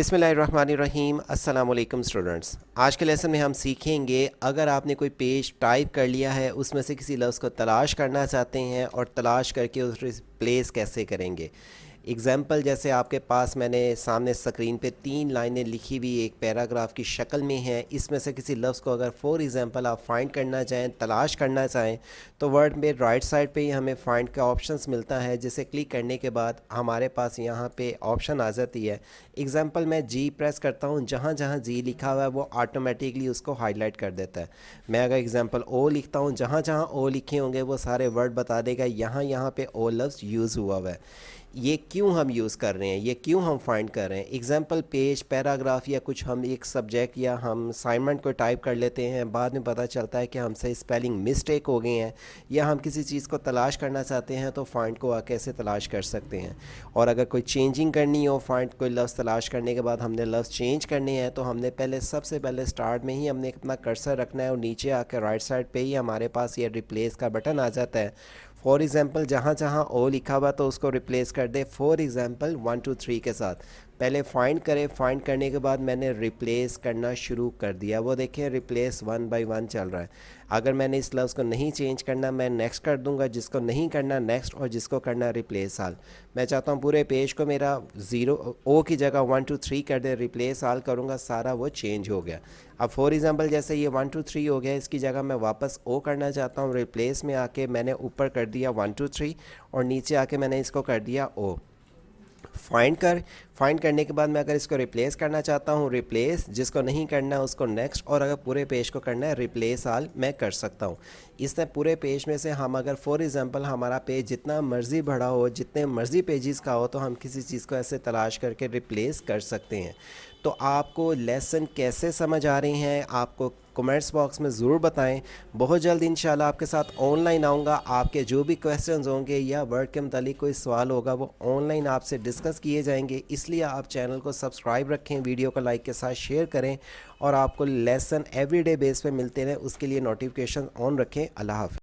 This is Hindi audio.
बिस्मिल्लाहिर्रहमानिर्रहीम। अस्सलाम वालेकुम स्टूडेंट्स। आज के लेसन में हम सीखेंगे, अगर आपने कोई पेज टाइप कर लिया है, उसमें से किसी लफ्ज़ को तलाश करना चाहते हैं और तलाश करके उस रिप्लेस कैसे करेंगे। एग्ज़ाम्पल जैसे आपके पास मैंने सामने स्क्रीन पे 3 लाइनें लिखी हुई एक पैराग्राफ की शक्ल में है। इसमें से किसी लफ्ज़ को अगर फॉर एग्ज़ाम्पल आप फ़ाइंड करना चाहें, तलाश करना चाहें, तो वर्ड में राइट साइड पे ही हमें फ़ाइंड का ऑप्शंस मिलता है, जिसे क्लिक करने के बाद हमारे पास यहाँ पे ऑप्शन आ जाती है। एग्ज़ाम्पल मैं जी प्रेस करता हूँ, जहाँ जहाँ जी लिखा हुआ है वो ऑटोमेटिकली उसको हाईलाइट कर देता है। मैं अगर एग्ज़ाम्पल ओ लिखता हूँ, जहाँ जहाँ ओ लिखे होंगे वो सारे वर्ड बता देगा यहाँ यहाँ पे ओ लफ्ज़ यूज़ हुआ हुआ है। ये क्यों हम यूज़ कर रहे हैं, ये क्यों हम फाइंड कर रहे हैं। एग्ज़ाम्पल पेज, पैराग्राफ या कुछ हम एक सब्जेक्ट या हम असाइनमेंट को टाइप कर लेते हैं, बाद में पता चलता है कि हमसे स्पेलिंग मिस्टेक हो गए हैं, या हम किसी चीज़ को तलाश करना चाहते हैं तो फाइंड को कैसे तलाश कर सकते हैं। और अगर कोई चेंजिंग करनी हो, फाइंड कोई लफ्ज़ तलाश करने के बाद हमने लफ्ज़ चेंज करने हैं, तो हमने सबसे पहले स्टार्ट में ही हमने अपना कर्सर रखना है और नीचे आकर राइट साइड पे ही हमारे पास ये रिप्लेस का बटन आ जाता है। फॉर एग्ज़ाम्पल जहाँ जहाँ ओ लिखा हुआ तो उसको रिप्लेस कर दे फॉर एग्ज़ाम्पल 1 2 3 के साथ। पहले फ़ाइंड करें, फ़ाइंड करने के बाद मैंने रिप्लेस करना शुरू कर दिया। वो देखें रिप्लेस 1 बाय 1 चल रहा है। अगर मैंने इस लफ्ज़ को नहीं चेंज करना, मैं नेक्स्ट कर दूंगा, जिसको नहीं करना नेक्स्ट, और जिसको करना रिप्लेस आल। मैं चाहता हूँ पूरे पेज को मेरा 0 ओ की जगह 1 2 3 कर दे, रिप्लेस आल करूँगा, सारा वो चेंज हो गया। अब फॉर एग्ज़ाम्पल जैसे ये 1 2 3 हो गया, इसकी जगह मैं वापस ओ करना चाहता हूँ, रिप्लेस में आके मैंने ऊपर कर दिया 1 2 3 और नीचे आके मैंने इसको कर दिया ओ। फाइंड करने के बाद मैं अगर इसको रिप्लेस करना चाहता हूँ रिप्लेस, जिसको नहीं करना है उसको नेक्स्ट, और अगर पूरे पेज को करना है रिप्लेस आल मैं कर सकता हूँ। इस तरह पूरे पेज में से हम अगर फॉर एग्ज़ाम्पल हमारा पेज जितना मर्ज़ी बड़ा हो, जितने मर्ज़ी पेजेस का हो, तो हम किसी चीज़ को ऐसे तलाश करके रिप्लेस कर सकते हैं। तो आपको लेसन कैसे समझ आ रही हैं, आपको कमेंट्स बॉक्स में ज़रूर बताएं। बहुत जल्द इंशाल्लाह आपके साथ ऑनलाइन आऊँगा। आपके जो भी क्वेश्चंस होंगे या वर्ड के मुतालिक कोई सवाल होगा वो ऑनलाइन आपसे डिस्कस किए जाएंगे। इसलिए आप चैनल को सब्सक्राइब रखें, वीडियो को लाइक के साथ शेयर करें, और आपको लेसन एवरीडे बेस पे मिलते रहें, उसके लिए नोटिफिकेशन ऑन रखें। अल्लाह हाफ़िज़।